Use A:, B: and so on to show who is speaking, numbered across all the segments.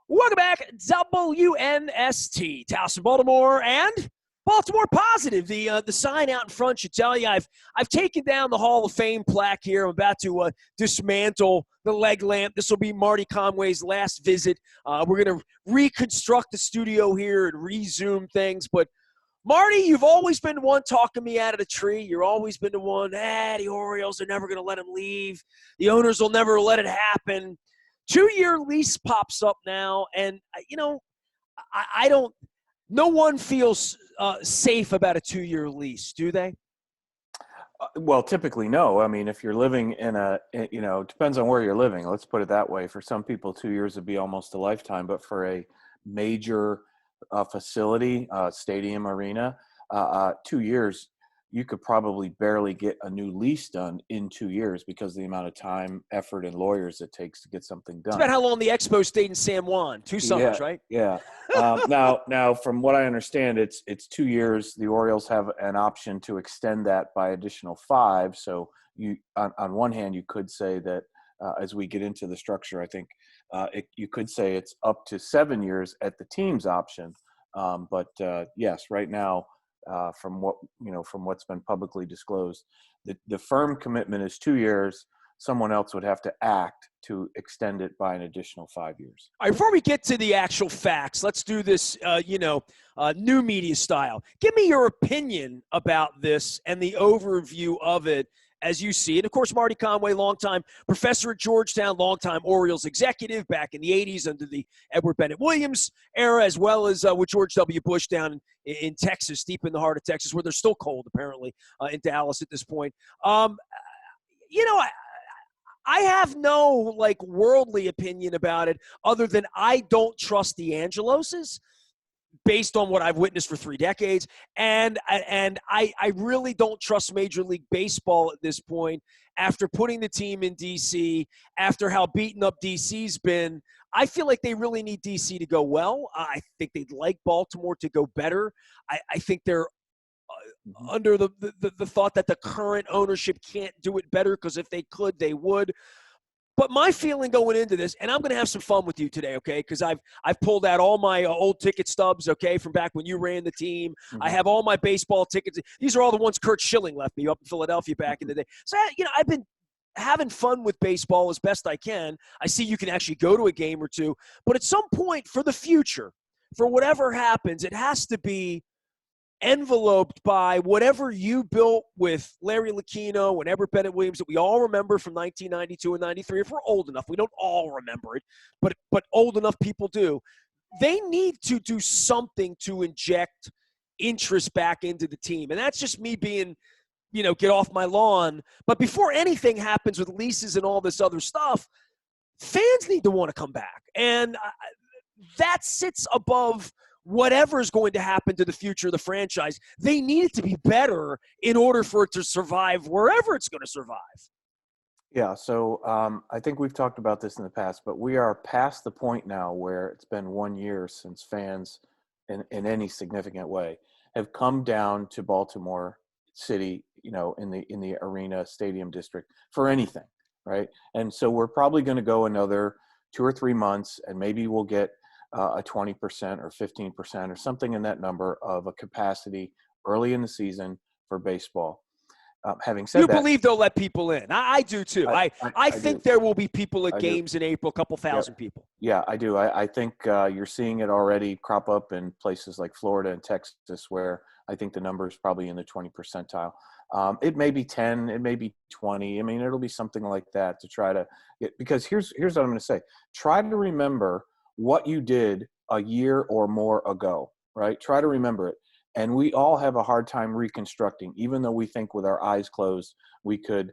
A: Welcome back, WNST, Towson, Baltimore, and Baltimore Positive. The sign out in front should tell you I've taken down the Hall of Fame plaque here. I'm about to dismantle the leg lamp. This will be Marty Conway's last visit. We're going to reconstruct the studio here and resume things. But Marty, you've always been the one talking me out of the tree. You've always been the one, the Orioles are never going to let him leave. The owners will never let it happen. 2-year lease pops up now, and I don't. No one feels safe about a 2-year lease, do they?
B: Well, typically, no. I mean, if you're living in it depends on where you're living. Let's put it that way. For some people, 2 years would be almost a lifetime, but for a major facility, stadium, arena, 2 years, you could probably barely get a new lease done in 2 years because of the amount of time, effort, and lawyers it takes to get something done.
A: It's about how long the Expo stayed in San Juan. 2 summers, right?
B: Yeah. Now, from what I understand, it's 2 years. The Orioles have an option to extend that by additional 5. So you, on one hand, you could say that as we get into the structure, I think you could say it's up to 7 years at the team's option. But yes, right now, from what's been publicly disclosed, the firm commitment is 2 years. Someone else would have to act to extend it by an additional 5 years.
A: All right, before we get to the actual facts, let's do this, new media style. Give me your opinion about this and the overview of it as you see it. Of course, Marty Conway, longtime professor at Georgetown, longtime Orioles executive back in the 80s under the Edward Bennett Williams era, as well as with George W. Bush down in Texas, deep in the heart of Texas, where they're still cold, apparently, in Dallas at this point. I have no worldly opinion about it other than I don't trust the Angeloses based on what I've witnessed for 3 decades. And I really don't trust Major League Baseball at this point after putting the team in D.C., after how beaten up D.C.'s been. I feel like they really need D.C. to go well. I think they'd like Baltimore to go better. I think they're under the thought that the current ownership can't do it better because if they could, they would. But my feeling going into this, and I'm going to have some fun with you today, okay, because I've pulled out all my old ticket stubs, okay, from back when you ran the team. Mm-hmm. I have all my baseball tickets. These are all the ones Kurt Schilling left me up in Philadelphia back in the day. So, I've been having fun with baseball as best I can. I see you can actually go to a game or two. But at some point for the future, for whatever happens, it has to be enveloped by whatever you built with Larry Lucchino and Edward Bennett Williams that we all remember from 1992 and 93. If we're old enough, we don't all remember it, but old enough people do. They need to do something to inject interest back into the team. And that's just me being, get off my lawn. But before anything happens with leases and all this other stuff, fans need to want to come back. And that sits above whatever is going to happen to the future of the franchise. They need it to be better in order for it to survive wherever it's going to survive.
B: Yeah, so I think we've talked about this in the past, but we are past the point now where it's been 1 year since fans in any significant way have come down to Baltimore City, in the arena stadium district for anything, right? And so we're probably going to go another 2 or 3 months, and maybe we'll get a 20% or 15% or something in that number of a capacity early in the season for baseball. Having said that,
A: you believe they'll let people in? I do too. I think there will be people at games in April, a couple thousand people.
B: Yeah, I do. I think you're seeing it already crop up in places like Florida and Texas, where I think the number is probably in the 20 percentile. It may be 10, it may be 20. I mean, it'll be something like that to try to get, because here's what I'm going to say. Try to remember what you did a year or more ago, right? Try to remember it. And we all have a hard time reconstructing, even though we think with our eyes closed, we could,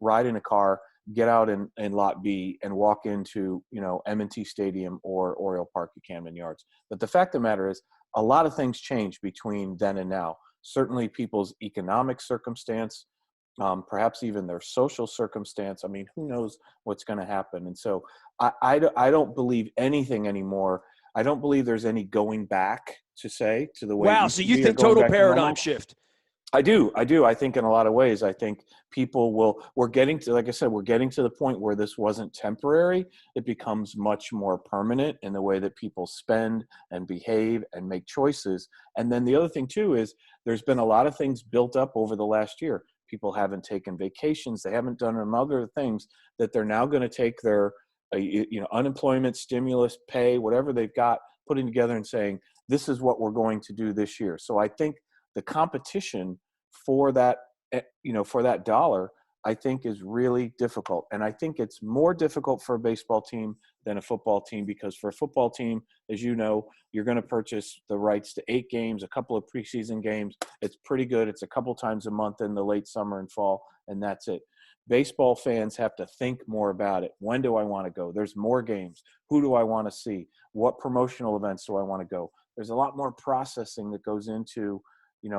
B: ride in a car, get out in Lot B and walk into, M&T Stadium or Oriole Park at Camden Yards. But the fact of the matter is a lot of things change between then and now. Certainly people's economic circumstance, perhaps even their social circumstance. I mean, who knows what's going to happen? And so I don't believe anything anymore. I don't believe there's any going back to the way.
A: Wow, so you think total paradigm shift?
B: I do. I think in a lot of ways, I think we're getting to, like I said, we're getting to the point where this wasn't temporary. It becomes much more permanent in the way that people spend and behave and make choices. And then the other thing too is there's been a lot of things built up over the last year. People haven't taken vacations. They haven't done some other things that they're now going to take their, unemployment, stimulus, pay, whatever they've got, putting together and saying, this is what we're going to do this year. So I think the competition for that, for that dollar, I think is really difficult. And I think it's more difficult for a baseball team than a football team, because for a football team, as you know, you're going to purchase the rights to 8 games, a couple of preseason games. It's pretty good. It's a couple times a month in the late summer and fall, and that's it. Baseball fans have to think more about it. When do I want to go? There's more games. Who do I want to see? What promotional events do I want to go? There's a lot more processing that goes into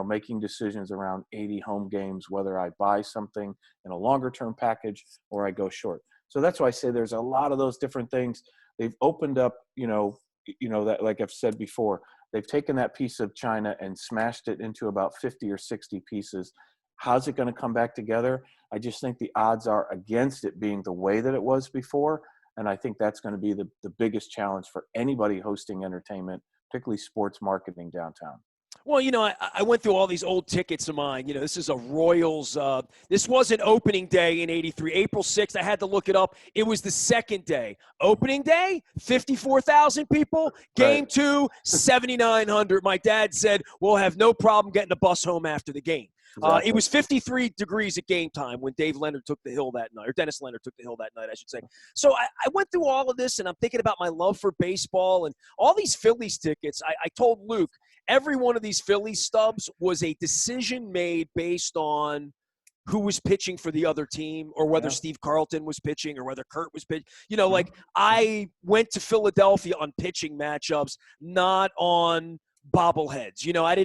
B: making decisions around 80 home games, whether I buy something in a longer term package or I go short. So that's why I say there's a lot of those different things. They've opened up, that, like I've said before, they've taken that piece of China and smashed it into about 50 or 60 pieces. How's it going to come back together? I just think the odds are against it being the way that it was before. And I think that's going to be the biggest challenge for anybody hosting entertainment, particularly sports marketing downtown.
A: Well, I went through all these old tickets of mine. This is a Royals. This wasn't opening day in '83. April 6th, I had to look it up. It was the second day. Opening day, 54,000 people. Game
B: Right.
A: 2, 7,900. My dad said, we'll have no problem getting a bus home after the game.
B: Exactly.
A: It was 53 degrees at game time when Dave Leonard took the hill that night, or Dennis Leonard took the hill that night, I should say. So I went through all of this, and I'm thinking about my love for baseball and all these Phillies tickets. I told Luke, every one of these Phillies stubs was a decision made based on who was pitching for the other team, or whether Steve Carlton was pitching, or whether Kurt was pitching. Like I went to Philadelphia on pitching matchups, not on bobbleheads. I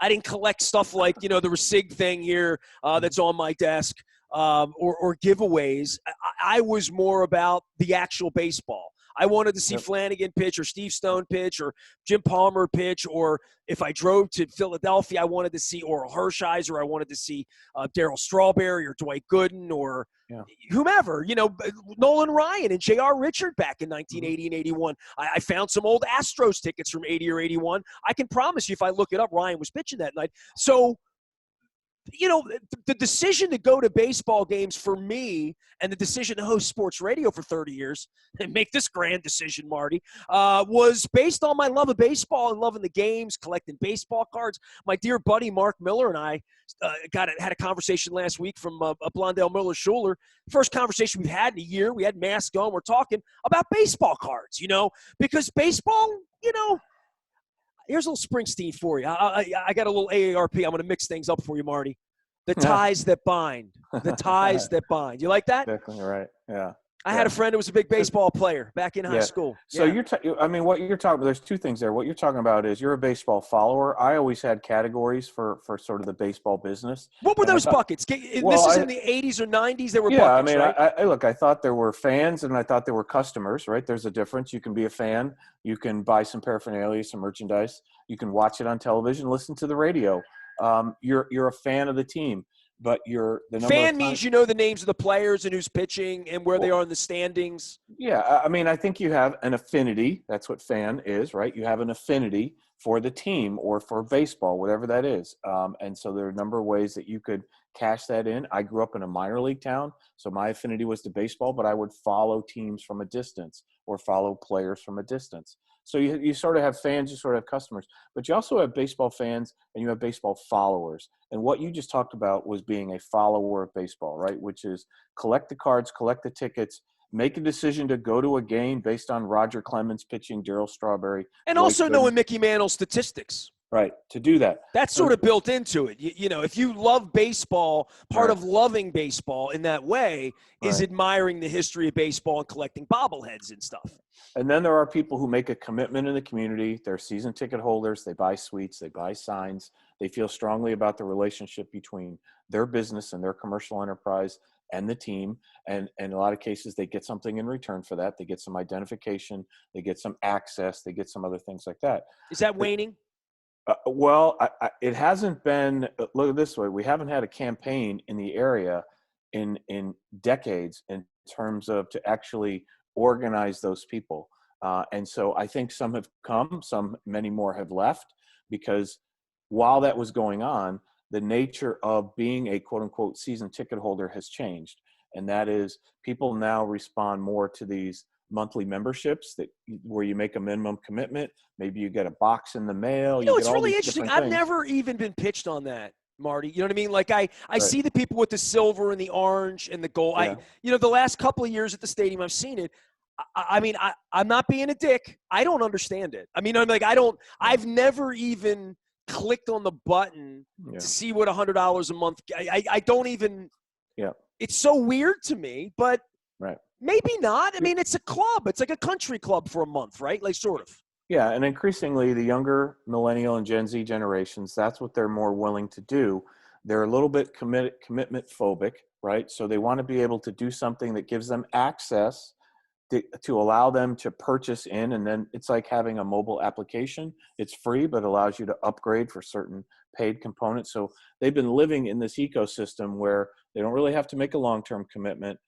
A: didn't collect stuff like the Resig thing here that's on my desk, or giveaways. I was more about the actual baseball. I wanted to see Flanagan pitch, or Steve Stone pitch, or Jim Palmer pitch, or if I drove to Philadelphia, I wanted to see Oral Hershiser, I wanted to see Darryl Strawberry or Dwight Gooden or whomever, Nolan Ryan and J.R. Richard back in 1980 and 81. I found some old Astros tickets from 80 or 81. I can promise you, if I look it up, Ryan was pitching that night. So the decision to go to baseball games for me, and the decision to host sports radio for 30 years and make this grand decision, Marty, was based on my love of baseball and loving the games, collecting baseball cards. My dear buddy Mark Miller and I had a conversation last week from Blondell Miller Schuler. First conversation we've had in a year. We had masks on. We're talking about baseball cards, because baseball, here's a little Springsteen for you. I got a little AARP. I'm going to mix things up for you, Marty. The ties that bind. The ties that bind. You like that?
B: Definitely right. Yeah.
A: I had a friend who was a big baseball player back in high school.
B: So what you're talking about, there's two things there. What you're talking about is you're a baseball follower. I always had categories for sort of the baseball business.
A: What were those buckets? This is in the 80s or 90s. There were buckets, right?
B: I thought there were fans and I thought there were customers, right? There's a difference. You can be a fan. You can buy some paraphernalia, some merchandise. You can watch it on television, listen to the radio. You're a fan of the team. But the number
A: fan means you know the names of the players and who's pitching and where they are in the standings.
B: Yeah, I think you have an affinity. That's what fan is, right? You have an affinity for the team or for baseball, whatever that is. And so there are a number of ways that you could cash that in. I grew up in a minor league town, so my affinity was to baseball, but I would follow teams from a distance or follow players from a distance. So you sort of have fans, you sort of have customers, but you also have baseball fans and you have baseball followers. And what you just talked about was being a follower of baseball, right? Which is collect the cards, collect the tickets, make a decision to go to a game based on Roger Clemens pitching, Darryl Strawberry.
A: And also knowing Mickey Mantle's statistics.
B: Right, to do that.
A: That's sort of built into it. If you love baseball, part of loving baseball in that way is admiring the history of baseball and collecting bobbleheads and stuff.
B: And then there are people who make a commitment in the community. They're season ticket holders. They buy suites. They buy signs. They feel strongly about the relationship between their business and their commercial enterprise and the team. And in a lot of cases, they get something in return for that. They get some identification. They get some access. They get some other things like that.
A: Is that waning?
B: Well, it hasn't been. Look at it this way: we haven't had a campaign in the area in decades in terms of to actually organize those people. And so I think some have come, many more have left, because while that was going on, the nature of being a quote unquote season ticket holder has changed, and that is people now respond more to these monthly memberships where you make a minimum commitment. Maybe you get a box in the mail. You get
A: It's
B: all
A: really
B: these
A: interesting.
B: different
A: I've
B: things.
A: never even been pitched on that, Marty. You know what I mean? Like I
B: Right.
A: see the people with the silver and the orange and the gold.
B: Yeah.
A: The last couple of years at the stadium, I've seen it. I'm not being a dick. I don't understand it. I mean, I'm like,
B: Yeah.
A: I've never even clicked on the button to
B: Yeah.
A: see what $100 a month. I don't even,
B: Yeah.
A: it's so weird to me, but
B: Right.
A: maybe not. I
B: Yeah.
A: mean, it's a club. It's like a country club for a month, right? Like sort of.
B: Yeah, and increasingly the younger millennial and Gen Z generations, that's what they're more willing to do. They're a little bit commitment phobic, right? So they want to be able to do something that gives them access to allow them to purchase in, and then it's like having a mobile application. It's free, but allows you to upgrade for certain paid components. So they've been living in this ecosystem where they don't really have to make a long-term commitment.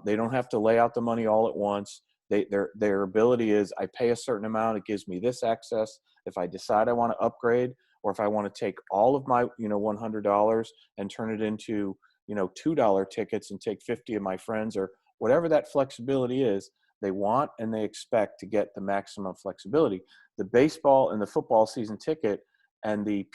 B: They don't have to lay out the money all at once. Their ability is, I pay a certain amount, it gives me this access. If I decide I want to upgrade, or if I want to take all of my $100 and turn it into $2 tickets and take 50 of my friends, or whatever that flexibility is, they want and they expect to get the maximum flexibility. The baseball and the football season ticket and the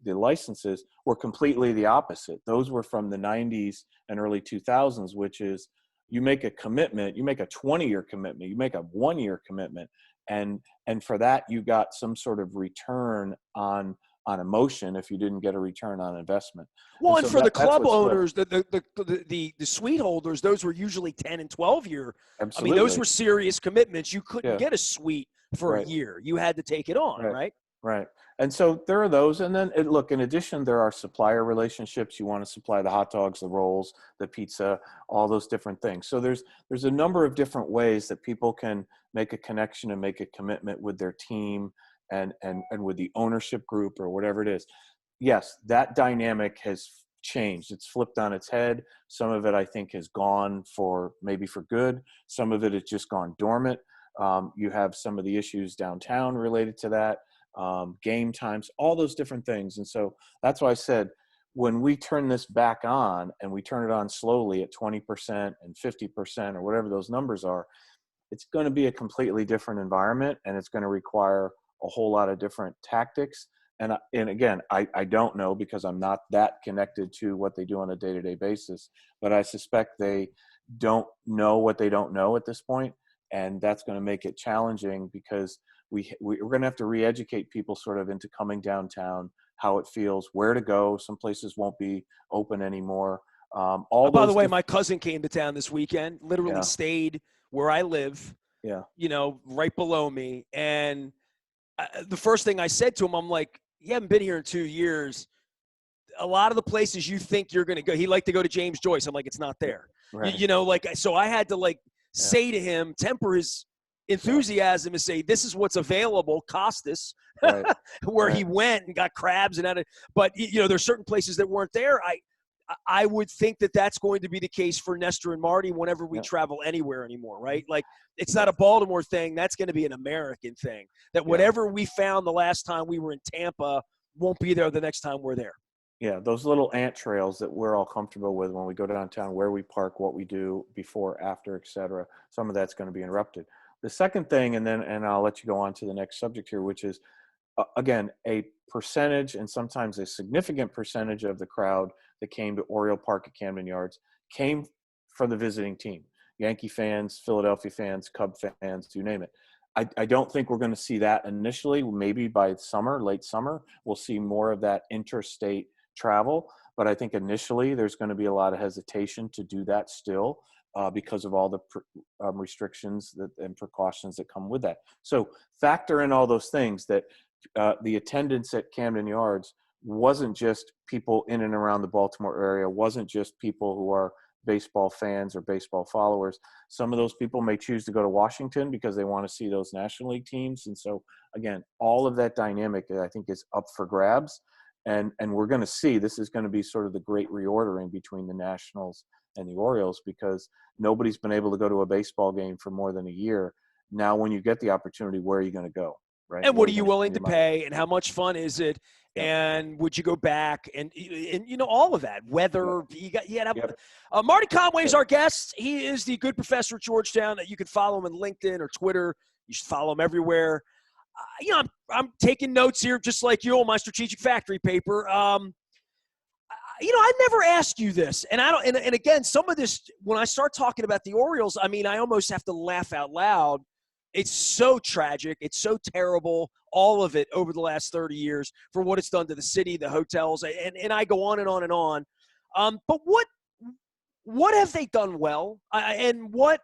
B: licenses were completely the opposite. Those were from the 90s and early 2000s, which is, you make a commitment, you make a 20-year commitment, you make a 1-year commitment, and for that you got some sort of return on emotion if you didn't get a return on investment.
A: Well,
B: And
A: and
B: so
A: for the
B: that's
A: club
B: what's flipped.
A: owners, the suite holders, those were usually 10 and 12 year. I mean, those
B: Absolutely.
A: were serious commitments. You couldn't
B: Yeah.
A: get a suite for a
B: Right.
A: year. You had to take it on,
B: Right.
A: right?
B: Right. And so there are those. And then look, in addition, there are supplier relationships. You want to supply the hot dogs, the rolls, the pizza, all those different things. So there's a number of different ways that people can make a connection and make a commitment with their team and with the ownership group or whatever it is. Yes, that dynamic has changed. It's flipped on its head. Some of it, I think, has gone maybe for good. Some of it has just gone dormant. You have some of the issues downtown related to that, game times, all those different things. And so that's why I said, when we turn this back on and we turn it on slowly at 20% and 50% or whatever those numbers are, it's going to be a completely different environment, and it's going to require a whole lot of different tactics. And again, I don't know, because I'm not that connected to what they do on a day-to-day basis, but I suspect they don't know what they don't know at this point, and that's going to make it challenging, because we're going to have to re-educate people sort of into coming downtown, how it feels, where to go. Some places won't be open anymore. All
A: By the
B: those
A: way,
B: different.
A: my cousin came to town this weekend, literally
B: Yeah.
A: stayed where I live,
B: Yeah.
A: right below me. And the first thing I said to him, I'm like, you haven't been here in 2 years. A lot of the places you think you're going to go, he liked to go to James Joyce. I'm like, it's not there.
B: Right.
A: So I had to
B: Yeah.
A: say to him, temper his
B: Yeah.
A: enthusiasm and say, this is what's available, Costas,
B: Right.
A: where he
B: Right.
A: went and got crabs and had it. But, there's certain places that weren't there. I would think that that's going to be the case for Nestor and Marty whenever we
B: Yeah.
A: travel anywhere anymore, right? Like, it's
B: Yeah.
A: not a Baltimore thing. That's going to be an American thing. That
B: Yeah.
A: whatever we found the last time we were in Tampa won't be there the next time we're there.
B: Yeah, those little ant trails that we're all comfortable with when we go downtown, where we park, what we do before, after, et cetera. Some of that's going to be interrupted. The second thing, and I'll let you go on to the next subject here, which is, again, a percentage, and sometimes a significant percentage of the crowd that came to Oriole Park at Camden Yards came from the visiting team. Yankee fans, Philadelphia fans, Cub fans, you name it. I don't think we're going to see that initially. Maybe by summer, late summer, we'll see more of that interstate travel. But I think initially there's going to be a lot of hesitation to do that still, because of all the restrictions and precautions that come with that. So factor in all those things, that the attendance at Camden Yards wasn't just people in and around the Baltimore area, wasn't just people who are baseball fans or baseball followers. Some of those people may choose to go to Washington because they want to see those National League teams. And so, again, all of that dynamic, I think, is up for grabs. And we're going to see, this is going to be sort of the great reordering between the Nationals and the Orioles, because nobody's been able to go to a baseball game for more than a year. Now, when you get the opportunity, where are you going to go? Right?
A: And
B: Where
A: what
B: are
A: are
B: you
A: you
B: going to
A: willing
B: spend
A: to
B: your money?
A: pay, and how much fun is it?
B: Yep.
A: And would you go back? And all of that. Whether you got
B: Yep.
A: Marty Conway is
B: Yep.
A: our guest. He is the good professor at Georgetown. You can follow him on LinkedIn or Twitter. You should follow him everywhere. I'm taking notes here, just like you on my strategic factory paper. I never asked you this, and I don't. And again, some of this, when I start talking about the Orioles, I mean, I almost have to laugh out loud. It's so tragic. It's so terrible, all of it over the last 30 years for what it's done to the city, the hotels, and I go on and on and on. But what have they done well? And what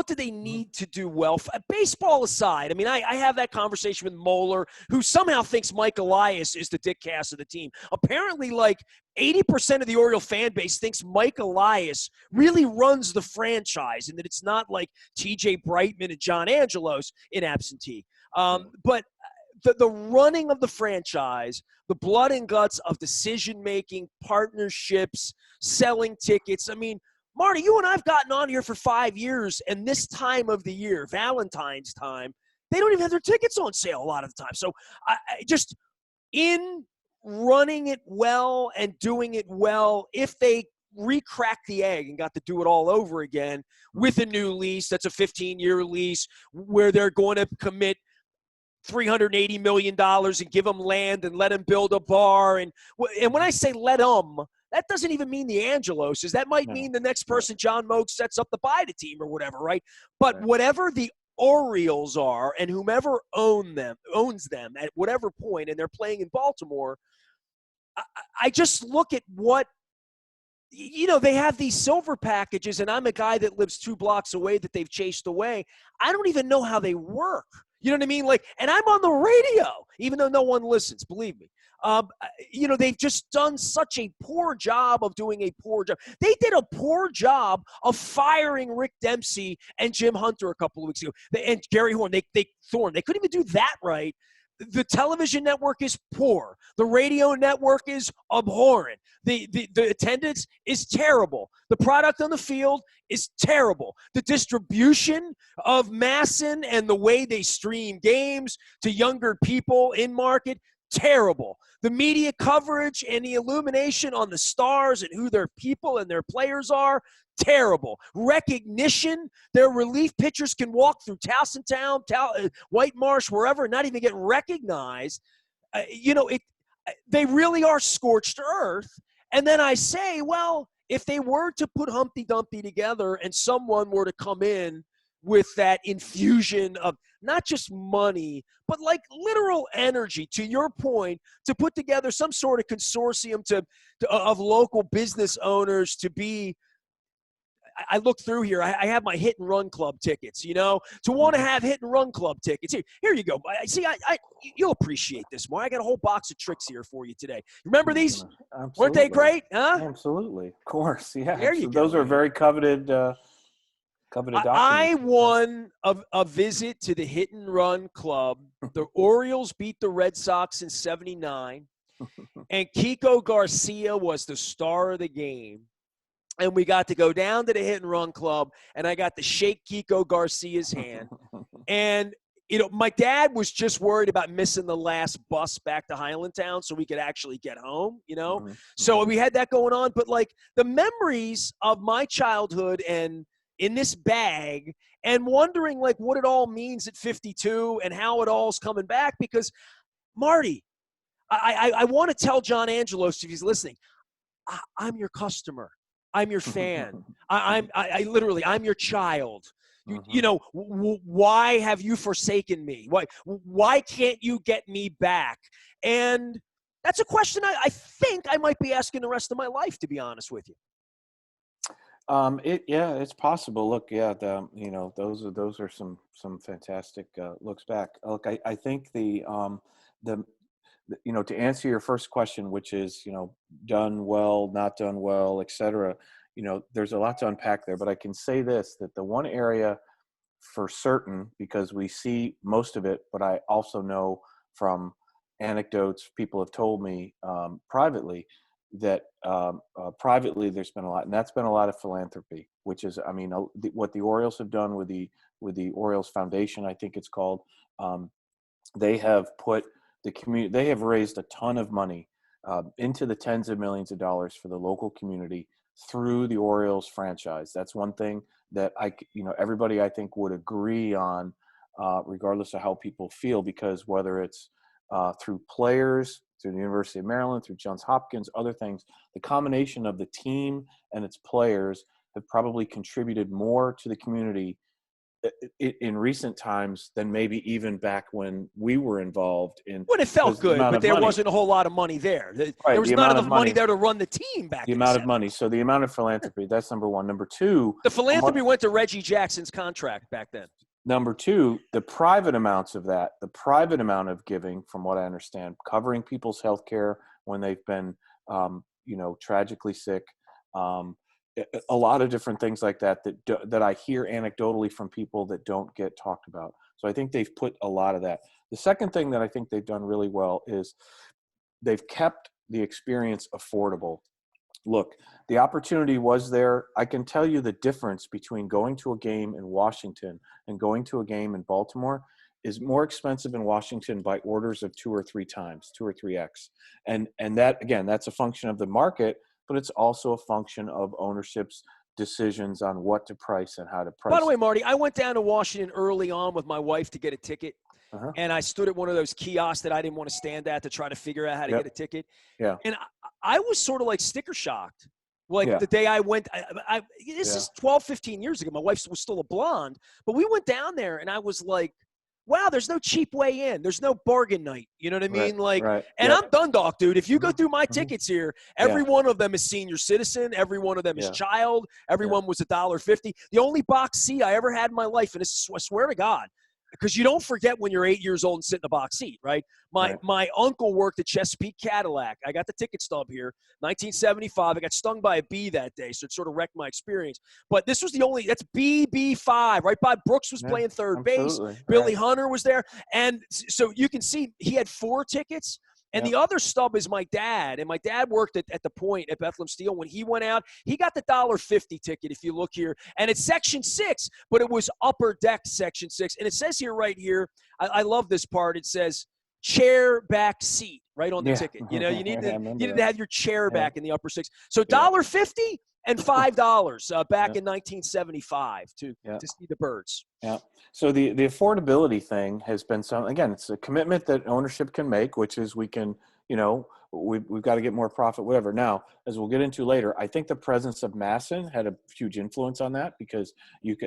A: do they need to do well? Baseball aside, I mean, I have that conversation with Moeller, who somehow thinks Mike Elias is the Dick Cass of the team. Apparently, like 80% of the Oriole fan base thinks Mike Elias really runs the franchise, and that it's not like T.J. Brightman and John Angelos in absentee. But the running of the franchise, the blood and guts of decision-making, partnerships, selling tickets. I mean, Marty, you and I have gotten on here for 5 years, and this time of the year, Valentine's time, they don't even have their tickets on sale a lot of the time. So I just in running it well and doing it well, if they recrack the egg and got to do it all over again with a new lease, that's a 15-year lease where they're going to commit $380 million and give them land and let them build a bar. And when I say let them, that doesn't even mean the Angeloses. That might mean the next person John Moak sets up to buy the team or whatever, right? But whatever the Orioles are and whomever owns them at whatever point, and they're playing in Baltimore, I just look at what they have these silver packages, and I'm a guy that lives 2 blocks away that they've chased away. I don't even know how they work. You know what I mean? Like, and I'm on the radio, even though no one listens, believe me. They've just done such a poor job of doing a poor job. They did a poor job of firing Rick Dempsey and Jim Hunter a couple of weeks ago. And Gary Horn, they couldn't even do that right. The television network is poor. The radio network is abhorrent. The attendance is terrible. The product on the field is terrible. The distribution of Masson and the way they stream games to younger people in market, terrible. The media coverage and the illumination on the stars and who their people and their players are, terrible. Recognition, their relief pitchers can walk through Towsontown, White Marsh, wherever, not even get recognized. They really are scorched earth. And then I say, well, if they were to put Humpty Dumpty together and someone were to come in with that infusion of not just money, but like literal energy, to your point, to put together some sort of consortium of local business owners to be, I look through here. I have my hit and run club tickets, to want to have hit and run club tickets. Here you go. You'll appreciate this more. I got a whole box of tricks here for you today. Remember these?
B: Absolutely.
A: Weren't they great? Huh?
B: Absolutely. Of course. Yeah.
A: There you go.
B: Those are very coveted documents.
A: I won a visit to the hit and run club. The Orioles beat the Red Sox in '79, and Kiko Garcia was the star of the game. And we got to go down to the hit and run club, and I got to shake Kiko Garcia's hand. And, my dad was just worried about missing the last bus back to Highlandtown so we could actually get home, So we had that going on. But, like, the memories of my childhood and in this bag and wondering, like, what it all means at 52 and how it all's coming back. Because, Marty, I want to tell John Angelos, if he's listening, I'm your customer. I'm your fan. I literally, I'm your child. Why have you forsaken me? Why can't you get me back? And that's a question I think I might be asking the rest of my life, to be honest with you.
B: It's possible. Look, those are some fantastic looks back. Look, I think to answer your first question, which is, done well, not done well, et cetera, there's a lot to unpack there, but I can say this, that the one area for certain, because we see most of it, but I also know from anecdotes people have told me privately that privately there's been a lot, and that's been a lot of philanthropy, which is, what the Orioles have done with the Orioles Foundation, I think it's called. They have put the community, they have raised a ton of money into the tens of millions of dollars for the local community through the Orioles franchise. That's one thing that everybody I think would agree on, regardless of how people feel, because whether it's through players, through the University of Maryland, through Johns Hopkins, other things, the combination of the team and its players have probably contributed more to the community in recent times than maybe even back when we were involved in.
A: When it felt
B: the
A: good,
B: amount
A: but
B: of
A: there
B: money,
A: wasn't a whole lot of money there. There
B: right?
A: was
B: The
A: not
B: amount
A: enough
B: of
A: money
B: money,
A: there to run the team back
B: the
A: in the
B: amount of
A: 70s.
B: money. So the amount of philanthropy, that's number one. Number two,
A: The philanthropy went to Reggie Jackson's contract back then.
B: Number two, the private amounts of that, the private amount of giving, from what I understand, covering people's health care when they've been, tragically sick, a lot of different things like that I hear anecdotally from people that don't get talked about. So I think they've put a lot of that. The second thing that I think they've done really well is they've kept the experience affordable. Look, the opportunity was there. I can tell you the difference between going to a game in Washington and going to a game in Baltimore is more expensive in Washington by orders of 2 or 3 times, 2 or 3x. And that, again, that's a function of the market, but it's also a function of ownership's decisions on what to price and how to price.
A: By the way, Marty, I went down to Washington early on with my wife to get a ticket.
B: Uh-huh.
A: And I stood at one of those kiosks that I didn't want to stand at to try to figure out how to get a ticket.
B: Yeah.
A: And I was sort of like sticker shocked. Like the day I went, this is 12, 15 years ago. My wife was still a blonde, but we went down there and I was like, wow, there's no cheap way in. There's no bargain night. You know what I mean? And I'm Dundalk, dude. If you go through my tickets here, every one of them is senior citizen. Every one of them is child. Everyone was $1.50. The only box seat I ever had in my life, and this, I swear to God, because you don't forget when you're 8 years old and sit in a box seat, right? My uncle worked at Chesapeake Cadillac. I got the ticket stub here, 1975. I got stung by a bee that day, so it sort of wrecked my experience. But this was that's BB5, right? Bob Brooks was playing third base. Billy Hunter was there. And so you can see he had 4 tickets. And the other stub is my dad. And my dad worked at the Point at Bethlehem Steel. When he went out, he got the $1.50 ticket, if you look here. And it's Section 6, but it was upper deck Section 6. And it says here, right here, I love this part. It says chair back seat right on the ticket. You need to have your chair back in the upper 6. So $1.50 and $5 back in 1975 to see the birds.
B: Yeah. So the affordability thing has been again, it's a commitment that ownership can make, which is we can, we've got to get more profit, whatever. Now, as we'll get into later, I think the presence of Masson had a huge influence on that, because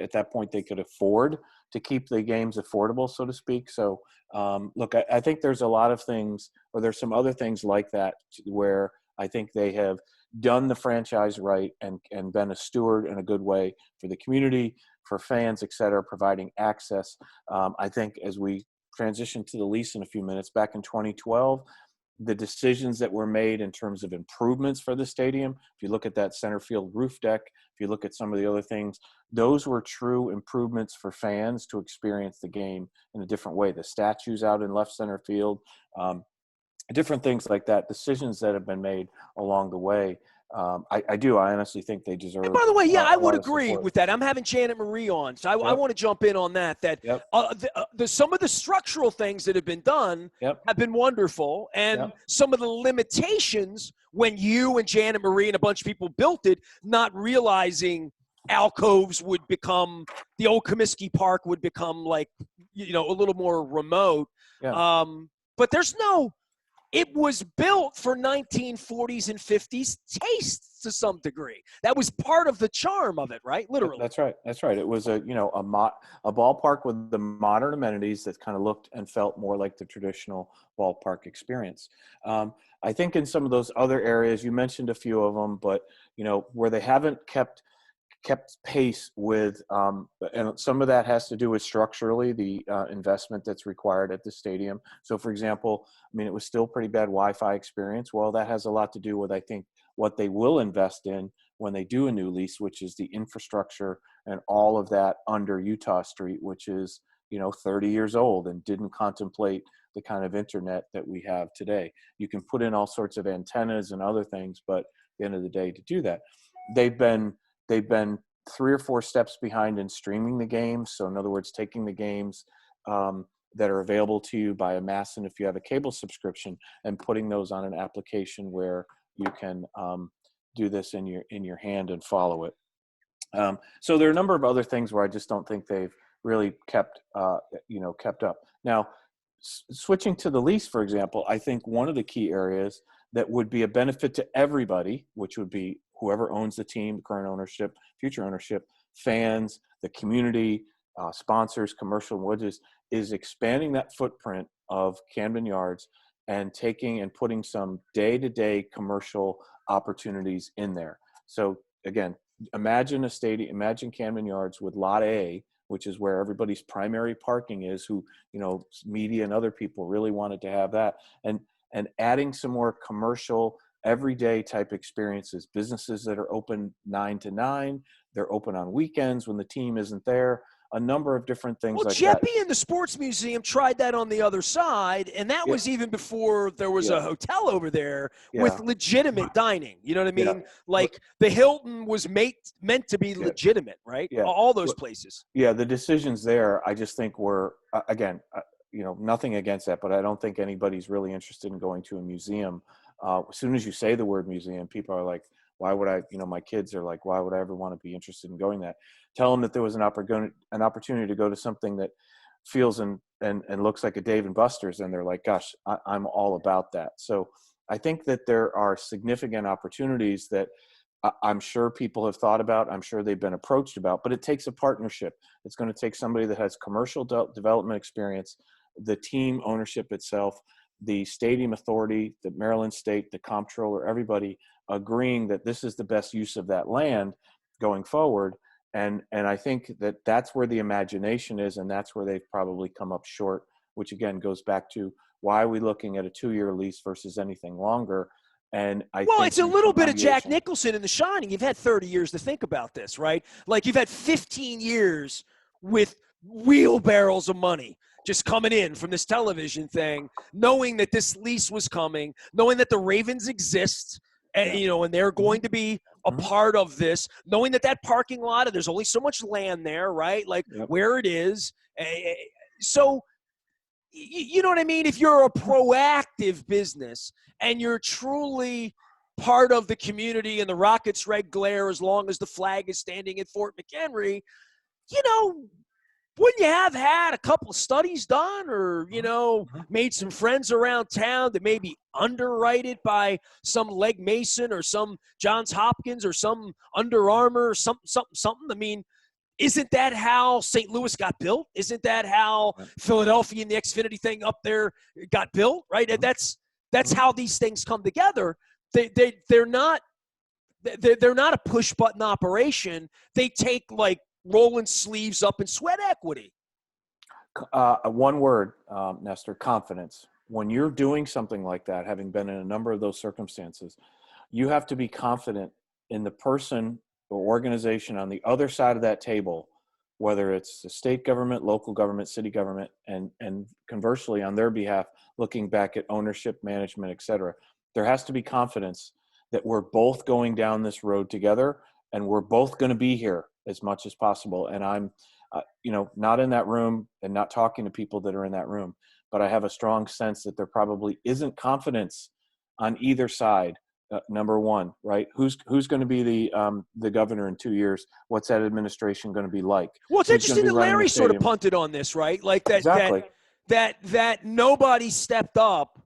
B: at that point they could afford to keep the games affordable, so to speak. So look, I think there's a lot of things, or there's some other things like that where I think they have done the franchise right and been a steward in a good way for the community, for fans, et cetera, providing access. I think as we transition to the lease in a few minutes, back in 2012, the decisions that were made in terms of improvements for the stadium, if you look at that center field roof deck, if you look at some of the other things, those were true improvements for fans to experience the game in a different way. The statues out in left center field, different things like that, decisions that have been made along the way. I honestly think they deserve.
A: And by the way, I would agree with that. I'm having Janet Marie on, so I want to jump in on that. Some of the structural things that have been done have been wonderful, and some of the limitations when you and Janet Marie and a bunch of people built it, not realizing alcoves would become, the old Comiskey Park would become like, a little more remote. But there's no. It was built for 1940s and 50s taste to some degree. That was part of the charm of it, right? Literally.
B: That's right. It was a ballpark with the modern amenities that kind of looked and felt more like the traditional ballpark experience. I think in some of those other areas, you mentioned a few of them, but where they haven't kept pace with, and some of that has to do with structurally the investment that's required at the stadium. So, for example, it was still pretty bad Wi-Fi experience. Well, that has a lot to do with, I think, what they will invest in when they do a new lease, which is the infrastructure and all of that under Utah Street, which is, 30 years old and didn't contemplate the kind of internet that we have today. You can put in all sorts of antennas and other things, but at the end of the day, to do that, they've been 3 or 4 steps behind in streaming the games. So in other words, taking the games that are available to you by a mass, and if you have a cable subscription, and putting those on an application where you can do this in your hand and follow it. So there are a number of other things where I just don't think they've really kept up. Now, switching to the lease, for example, I think one of the key areas that would be a benefit to everybody, which would be whoever owns the team, current ownership, future ownership, fans, the community, sponsors, commercial widgets, is expanding that footprint of Camden Yards and taking and putting some day-to-day commercial opportunities in there. So again, imagine a stadium, imagine Camden Yards with Lot A, which is where everybody's primary parking is, who, media and other people really wanted to have that, and adding some more commercial, everyday type experiences, businesses that are open 9 to 9, they're open on weekends when the team isn't there, a number of different things like that.
A: Jeppy and the Sports Museum tried that on the other side, and that was even before there was a hotel over there with legitimate dining. You know what I mean?
B: Yeah.
A: Like the Hilton was meant to be legitimate, right?
B: Yeah.
A: All those places.
B: Yeah, the decisions there, I just think were, again, nothing against that, but I don't think anybody's really interested in going to a museum. As soon as you say the word museum, people are like, why would I, my kids are like, why would I ever want to be interested in going that? Tell them that there was an opportunity to go to something that feels and looks like a Dave and Buster's, and they're like, gosh, I'm all about that. So I think that there are significant opportunities that I'm sure people have thought about, I'm sure they've been approached about, but it takes a partnership. It's going to take somebody that has commercial development experience, the team ownership itself, the stadium authority, the Maryland State, the comptroller, everybody agreeing that this is the best use of that land going forward. And I think that that's where the imagination is, and that's where they've probably come up short, which again goes back to why are we looking at a 2-year lease versus anything longer? And I think
A: it's a little bit of Jack Nicholson in The Shining. You've had 30 years to think about this, right? Like you've had 15 years with wheelbarrows of money just coming in from this television thing, knowing that this lease was coming, knowing that the Ravens exist, and, and they're going to be a part of this, knowing that parking lot, and there's only so much land there, right? Like where it is. So, you know what I mean? If you're a proactive business and you're truly part of the community and the Rockets red glare as long as the flag is standing at Fort McHenry, wouldn't you have had a couple of studies done or, made some friends around town that may be underwritten by some Legg Mason or some Johns Hopkins or some Under Armour or something? I mean, isn't that how St. Louis got built? Isn't that how Philadelphia and the Xfinity thing up there got built, right? And that's how these things come together. They're not a push button operation. They take like rolling sleeves up and sweat equity.
B: One word, Nestor: confidence. When you're doing something like that, having been in a number of those circumstances, you have to be confident in the person or organization on the other side of that table, whether it's the state government, local government, city government, and conversely on their behalf, looking back at ownership, management, et cetera. There has to be confidence that we're both going down this road together and we're both going to be here as much as possible. And I'm, not in that room and not talking to people that are in that room, but I have a strong sense that there probably isn't confidence on either side. Number one, right? Who's going to be the governor in 2 years? What's that administration going to be like?
A: Well, it's interesting that Larry sort of punted on this, right? Like that,
B: exactly.
A: that nobody stepped up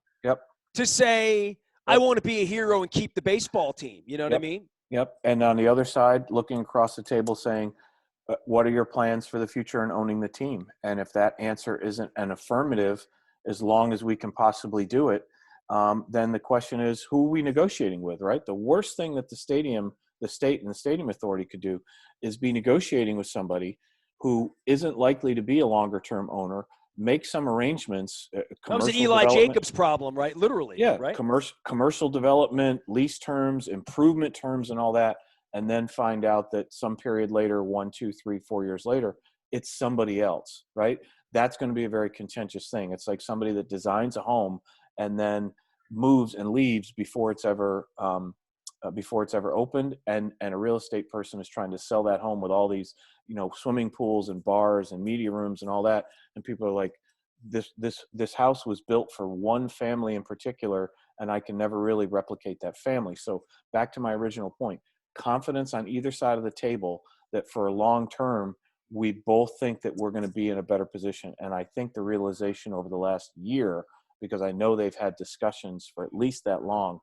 A: to say, I want to be a hero and keep the baseball team. You know what I mean?
B: Yep. And on the other side, looking across the table saying, what are your plans for the future and owning the team? And if that answer isn't an affirmative, as long as we can possibly do it, then the question is, who are we negotiating with, right? The worst thing that the state and the stadium authority could do is be negotiating with somebody who isn't likely to be a longer-term owner, make some arrangements.
A: That was an Eli Jacobs problem, right? Literally.
B: Yeah,
A: right?
B: Commercial development, lease terms, improvement terms, and all that. and then find out that some period later, 1, 2, 3, 4 years later, it's somebody else, right? That's going to be a very contentious thing. It's like somebody that designs a home and then moves and leaves before it's ever opened, and a real estate person is trying to sell that home with all these, swimming pools and bars and media rooms and all that, and people are like, this house was built for one family in particular, and I can never really replicate that family. So back to my original point, confidence on either side of the table that for a long term we both think that we're going to be in a better position. And I think the realization over the last year, because I know they've had discussions for at least that long,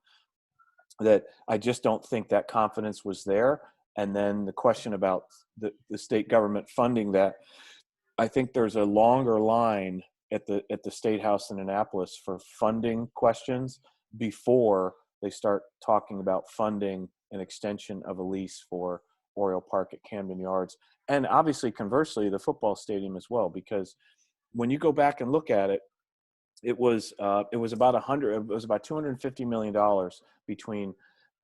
B: that I just don't think that confidence was there. And then the question about the state government funding that, I think there's a longer line at the State House in Annapolis for funding questions before they start talking about funding an extension of a lease for Oriole Park at Camden Yards. And obviously, conversely, the football stadium as well, because when you go back and look at it, it was about $250 million between,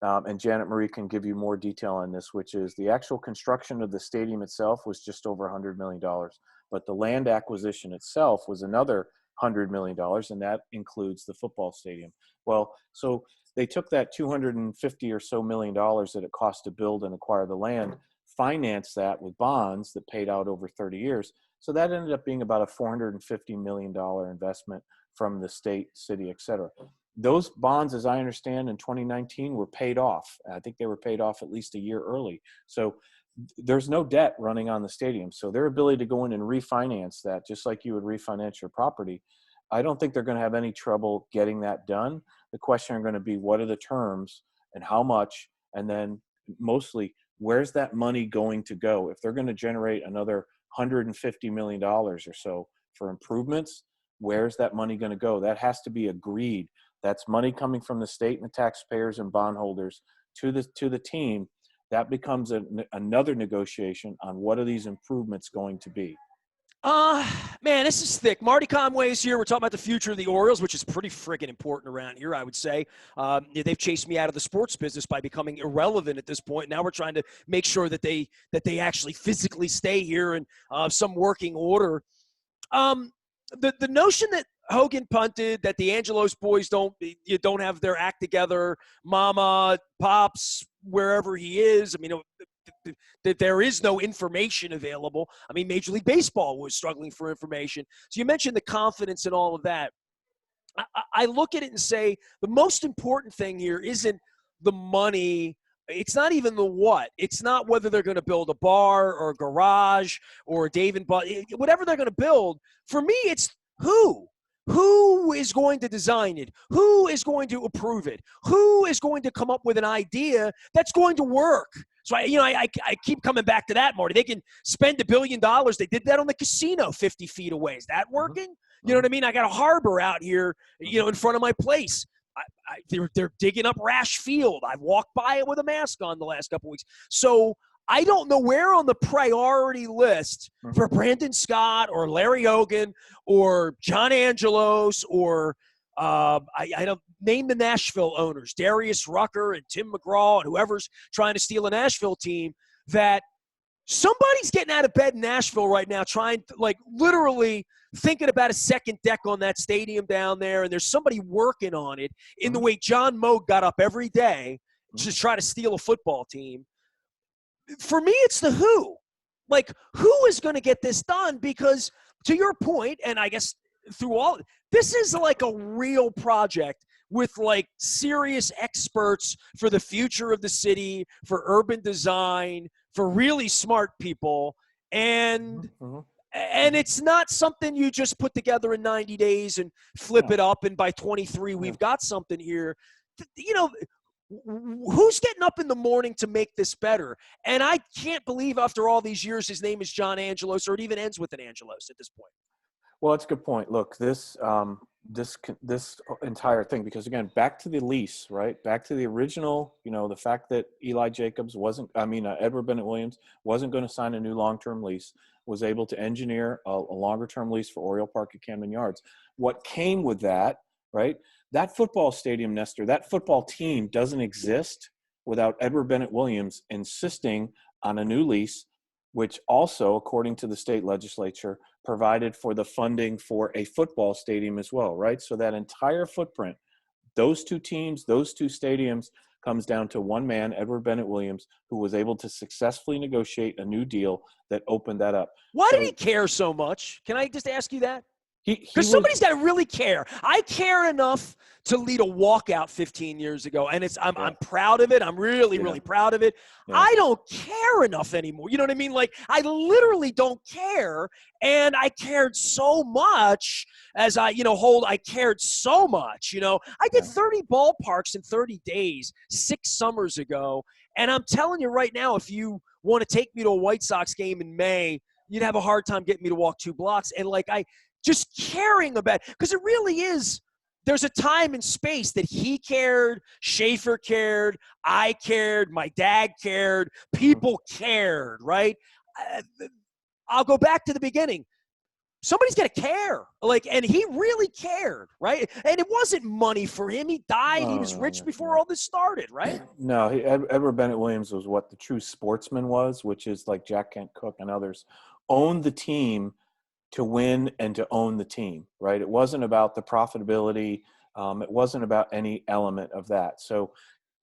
B: and Janet Marie can give you more detail on this, which is the actual construction of the stadium itself was just over $100 million. But the land acquisition itself was another $100 million, and that includes the football stadium. Well, so they took that $250 or so million that it cost to build and acquire the land, financed that with bonds that paid out over 30 years. So that ended up being about a $450 million investment from the state, city, et cetera. Those bonds, as I understand, in 2019 were paid off. I think they were paid off at least a year early. So there's no debt running on the stadium. So their ability to go in and refinance that, just like you would refinance your property, I don't think they're going to have any trouble getting that done. The question are going to be, what are the terms and how much? And then mostly, where's that money going to go? If they're going to generate another $150 million or so for improvements, where's that money going to go? That has to be agreed. That's money coming from the state and the taxpayers and bondholders to the team. That becomes another negotiation on what are these improvements going to be.
A: Man, this is thick. Marty Conway is here. We're talking about the future of the Orioles, which is pretty friggin' important around here, I would say. They've chased me out of the sports business by becoming irrelevant at this point. Now we're trying to make sure that they actually physically stay here in some working order. The notion that Hogan punted, that the Angelos boys don't have their act together, Mama, Pops, wherever he is. I mean, that there is no information available. I mean, Major League Baseball was struggling for information. So you mentioned the confidence and all of that. I look at it and say the most important thing here isn't the money. It's not even the what. It's not whether they're going to build a bar or a garage or a Dave and Buster's, whatever they're going to build. For me, it's who. Who is going to design it? Who is going to approve it? Who is going to come up with an idea that's going to work? So, I keep coming back to that, Marty. They can spend $1 billion. They did that on the casino 50 feet away. Is that working? You know what I mean? I got a harbor out here, in front of my place. They're digging up Rash Field. I've walked by it with a mask on the last couple of weeks. So I don't know where on the priority list for Brandon Scott or Larry Hogan or John Angelos or I don't name the Nashville owners, Darius Rucker and Tim McGraw and whoever's trying to steal a Nashville team, that somebody's getting out of bed in Nashville right now trying to, like, literally thinking about a second deck on that stadium down there, and there's somebody working on it in the way John Moe got up every day to try to steal a football team. For me, it's the who. Like, who is going to get this done? Because to your point, and I guess through all, this is like a real project with like serious experts for the future of the city, for urban design, for really smart people. And it's not something you just put together in 90 days and flip it up, and by 23 we've got something here. Who's getting up in the morning to make this better? And I can't believe after all these years his name is John Angelos, or it even ends with an Angelos at this point.
B: Well, that's a good point. Look, this entire thing, because again, back to the lease, right? Back to the original, the fact that Edward Bennett Williams wasn't going to sign a new long-term lease, was able to engineer a longer-term lease for Oriole Park at Camden Yards. What came with that, right? That football stadium, Nestor, that football team doesn't exist without Edward Bennett Williams insisting on a new lease, which also, according to the state legislature, provided for the funding for a football stadium as well, right? So that entire footprint, those two teams, those two stadiums, comes down to one man, Edward Bennett Williams, who was able to successfully negotiate a new deal that opened that up.
A: Why did
B: So
A: he care so much? Can I just ask you that?
B: he
A: Because
B: was,
A: somebody's got to really care. I care enough to lead a walkout 15 years ago, and I'm proud of it. I'm really proud of it.
B: Yeah.
A: I don't care enough anymore. You know what I mean? Like, I literally don't care, and I cared so much as I cared so much. I did 30 ballparks in 30 days 6 summers ago, and I'm telling you right now, if you want to take me to a White Sox game in May, you'd have a hard time getting me to walk 2 blocks. And just caring about, because it really is, there's a time and space that he cared, Schaefer cared, I cared, my dad cared, people cared, right? I'll go back to the beginning. Somebody's got to care. And he really cared, right? And it wasn't money for him. He died. He was rich before all this started, right?
B: No, Edward Bennett Williams was what the true sportsman was, which is like Jack Kent Cooke and others, owned the team to win and to own the team, right? It wasn't about the profitability. It wasn't about any element of that. So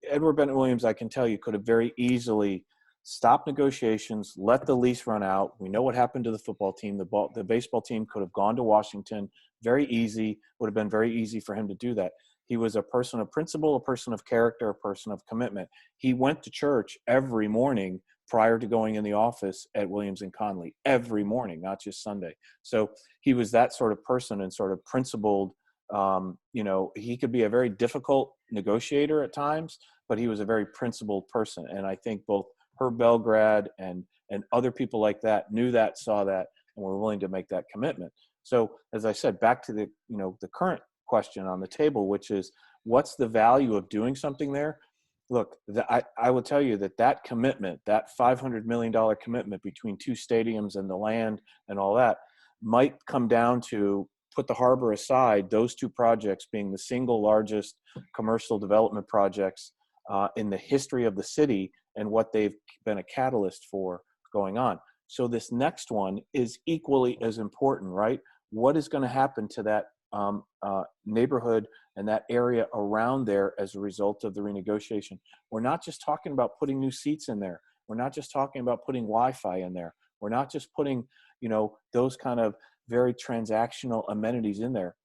B: Edward Bennett Williams, I can tell you, could have very easily stopped negotiations, let the lease run out. We know what happened to the football team. The baseball team could have gone to Washington. Very easy, would have been very easy for him to do that. He was a person of principle, a person of character, a person of commitment. He went to church every morning prior to going in the office at Williams and Conley, every morning, not just Sunday. So he was that sort of person and sort of principled. He could be a very difficult negotiator at times, but he was a very principled person. And I think both Herb Belgrad and other people like that knew that, saw that, and were willing to make that commitment. So as I said, back to the current question on the table, which is, what's the value of doing something there? Look, I will tell you that commitment, that $500 million commitment between 2 stadiums and the land and all that, might come down to, put the harbor aside, those 2 projects being the single largest commercial development projects in the history of the city and what they've been a catalyst for going on. So this next one is equally as important, right? What is going to happen to that neighborhood and that area around there as a result of the renegotiation? We're not just talking about putting new seats in there. We're not just talking about putting Wi-Fi in there. We're not just putting, those kind of very transactional amenities in there.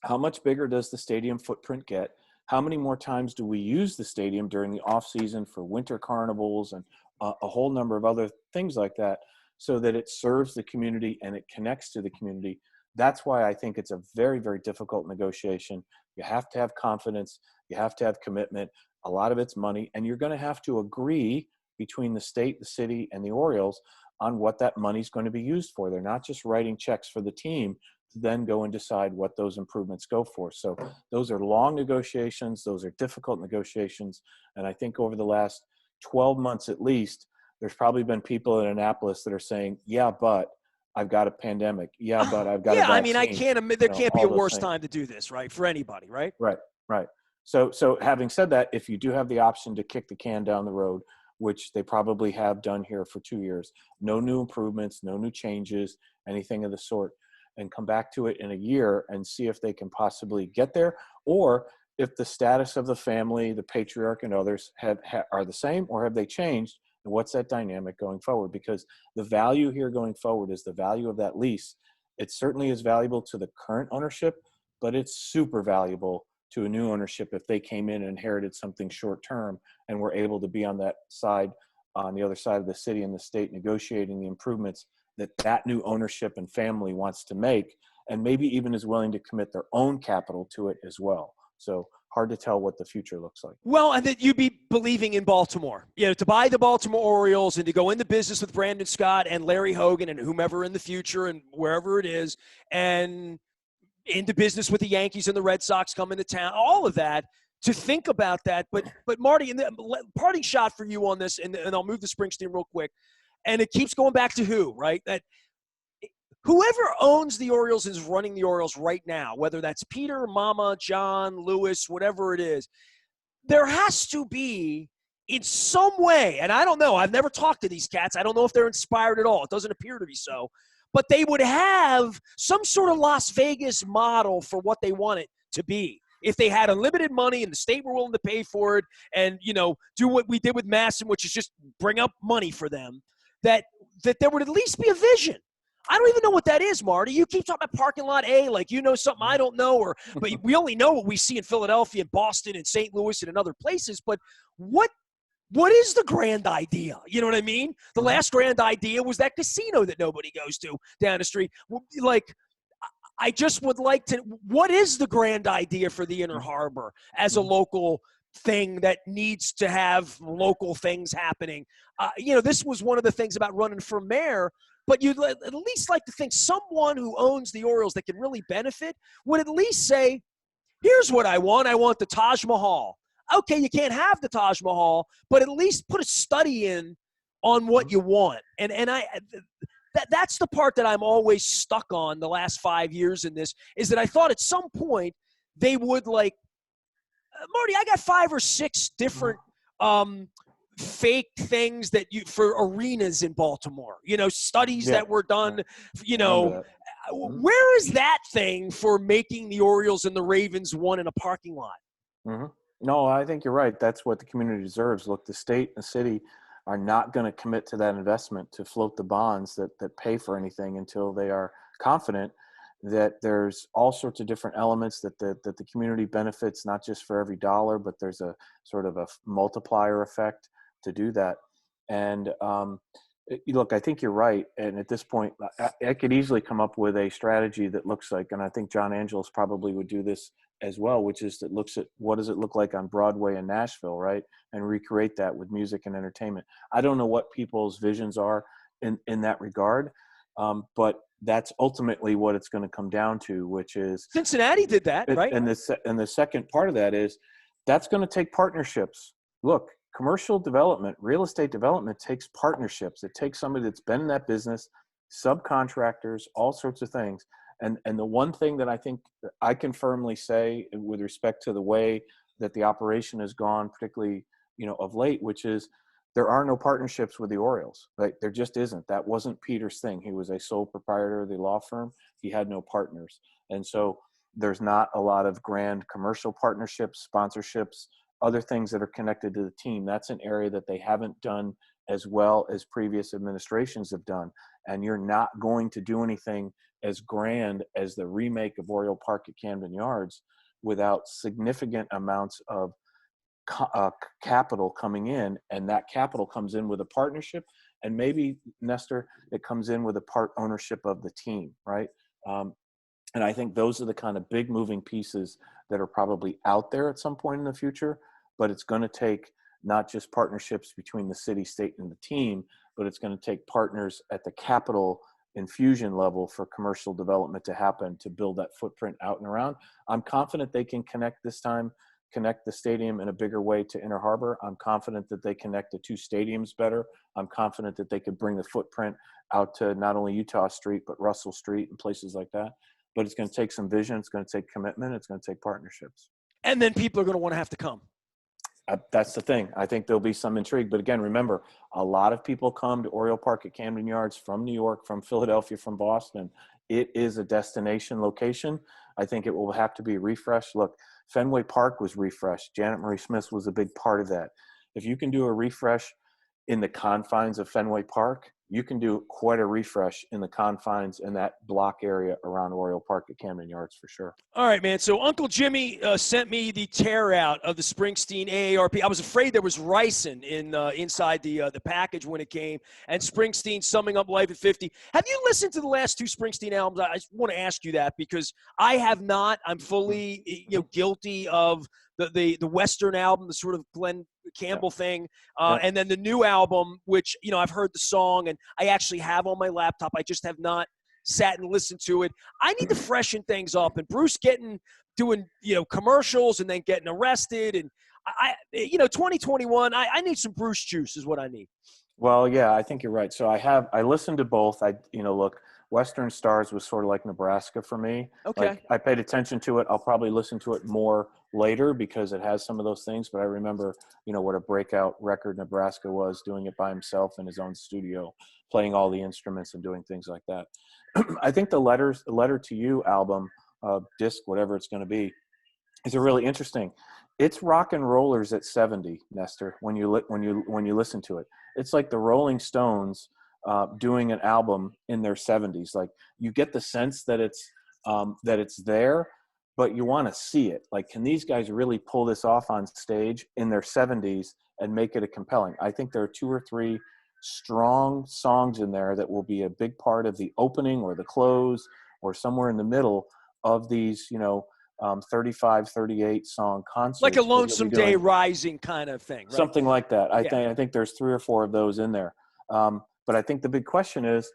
B: How much bigger does the stadium footprint get? How many more times do we use the stadium during the off season for winter carnivals and a whole number of other things like that, so that it serves the community and it connects to the community? That's why I think it's a very, very difficult negotiation. You have to have confidence. You have to have commitment. A lot of it's money, and you're going to have to agree between the state, the city, and the Orioles on what that money's going to be used for. They're not just writing checks for the team to then go and decide what those improvements go for. So those are long negotiations. Those are difficult negotiations. And I think over the last 12 months at least, there's probably been people in Annapolis that are saying, yeah, but I've got a pandemic. Yeah, but I've got a vaccine.
A: I mean, there can't be a worse
B: things.
A: time to do this, right? For anybody, right?
B: Right. So having said that, if you do have the option to kick the can down the road, which they probably have done here for 2 years, no new improvements, no new changes, anything of the sort, and come back to it in a year and see if they can possibly get there, or if the status of the family, the patriarch and others are the same, or have they changed, and what's that dynamic going forward? Because the value here going forward is the value of that lease. It certainly is valuable to the current ownership, but it's super valuable to a new ownership if they came in and inherited something short term and were able to be on that side, on the other side of the city and the state, negotiating the improvements that new ownership and family wants to make, and maybe even is willing to commit their own capital to it as well. So hard to tell what the future looks like.
A: Well, and that you'd be believing in Baltimore, to buy the Baltimore Orioles and to go into business with Brandon Scott and Larry Hogan and whomever in the future and wherever it is, and into business with the Yankees and the Red Sox coming to town, all of that, to think about that. But Marty, and the parting shot for you on this, and I'll move to Springsteen real quick, and it keeps going back to who, right? That whoever owns the Orioles is running the Orioles right now, whether that's Peter, Mama, John, Lewis, whatever it is, there has to be in some way, and I don't know, I've never talked to these cats. I don't know if they're inspired at all. It doesn't appear to be so. But they would have some sort of Las Vegas model for what they want it to be. If they had unlimited money and the state were willing to pay for it and, do what we did with Masson, which is just bring up money for them, that there would at least be a vision. I don't even know what that is, Marty. You keep talking about parking lot A like you know something I don't know, but we only know what we see in Philadelphia and Boston and St. Louis and in other places. But what is the grand idea? You know what I mean? The last grand idea was that casino that nobody goes to down the street. Like, I just would like to – what is the grand idea for the Inner Harbor as a local thing that needs to have local things happening? This was one of the things about running for mayor, but you'd at least like to think someone who owns the Orioles that can really benefit would at least say, here's what I want. I want the Taj Mahal. Okay, you can't have the Taj Mahal, but at least put a study in on what you want. And that's the part that I'm always stuck on the last 5 years in this, is that I thought at some point they would like, Marty, I got 5 or 6 different fake things that for arenas in Baltimore, studies that were done, where is that thing for making the Orioles and the Ravens one in a parking lot?
B: Mm-hmm. No, I think you're right. That's what the community deserves. Look, the state and the city are not going to commit to that investment to float the bonds that pay for anything until they are confident that there's all sorts of different elements that the community benefits, not just for every dollar, but there's a sort of a multiplier effect to do that. And look, I think you're right. And at this point, I could easily come up with a strategy that looks like, and I think John Angelos probably would do this as well, which is that looks at what does it look like on Broadway in Nashville, right? And recreate that with music and entertainment. I don't know what people's visions are in that regard, but that's ultimately what it's going to come down to, which is
A: Cincinnati did that, right?
B: And the second part of that is that's going to take partnerships. Look, commercial development, real estate development takes partnerships. It takes somebody that's been in that business, subcontractors, all sorts of things. And the one thing that I think I can firmly say with respect to the way that the operation has gone, particularly, of late, which is there are no partnerships with the Orioles. Right? There just isn't. That wasn't Peter's thing. He was a sole proprietor of the law firm. He had no partners. And so there's not a lot of grand commercial partnerships, sponsorships, other things that are connected to the team. That's an area that they haven't done as well as previous administrations have done. And you're not going to do anything as grand as the remake of Oriole Park at Camden Yards without significant amounts of capital coming in. And that capital comes in with a partnership. And maybe, Nestor, it comes in with a part ownership of the team, right? And I think those are the kind of big moving pieces that are probably out there at some point in the future. But it's going to take not just partnerships between the city, state, and the team, but it's going to take partners at the capital infusion level for commercial development to happen, to build that footprint out and around. I'm confident they can connect the stadium in a bigger way to Inner Harbor. I'm confident that they connect the 2 stadiums better. I'm confident that they could bring the footprint out to not only Utah Street, but Russell Street and places like that. But it's going to take some vision. It's going to take commitment. It's going to take partnerships.
A: And then people are going to want to have to come.
B: That's the thing. I think there'll be some intrigue. But again, remember, a lot of people come to Oriole Park at Camden Yards from New York, from Philadelphia, from Boston. It is a destination location. I think it will have to be refreshed. Look, Fenway Park was refreshed. Janet Marie Smith was a big part of that. If you can do a refresh in the confines of Fenway Park, you can do quite a refresh in the confines in that block area around Oriole Park at Camden Yards for sure.
A: All right, man. So Uncle Jimmy sent me the tear out of the Springsteen AARP. I was afraid there was ricin inside the package when it came. And Springsteen summing up life at 50. Have you listened to the last 2 Springsteen albums? I just want to ask you that because I have not. I'm fully guilty of the Western album, the sort of Glenn Campbell thing, and then the new album, which I've heard the song and I actually have on my laptop. I just have not sat and listened to it. I need to freshen things up. And Bruce doing commercials and then getting arrested, and 2021. I need some Bruce juice is what I need.
B: Well, yeah, I think you're right. So I listened to both. Look, Western Stars was sort of like Nebraska for me.
A: Okay.
B: Like I paid attention to it. I'll probably listen to it more later because it has some of those things. But I remember, what a breakout record Nebraska was, doing it by himself in his own studio, playing all the instruments and doing things like that. I think the Letter to You album, disc, whatever it's going to be, is a really interesting. It's rock and rollers at 70, Nestor. When you listen to it, it's like the Rolling Stones doing an album in their 70s. Like you get the sense that it's there, but you want to see it. Like, can these guys really pull this off on stage in their 70s and make it a compelling? I think there are 2 or 3 strong songs in there that will be a big part of the opening or the close or somewhere in the middle of these, 35, 38 song concerts.
A: Like a Lonesome Day Rising kind of thing, right?
B: Something like that. I
A: Yeah.
B: think there's 3 or 4 of those in there. But I think the big question is,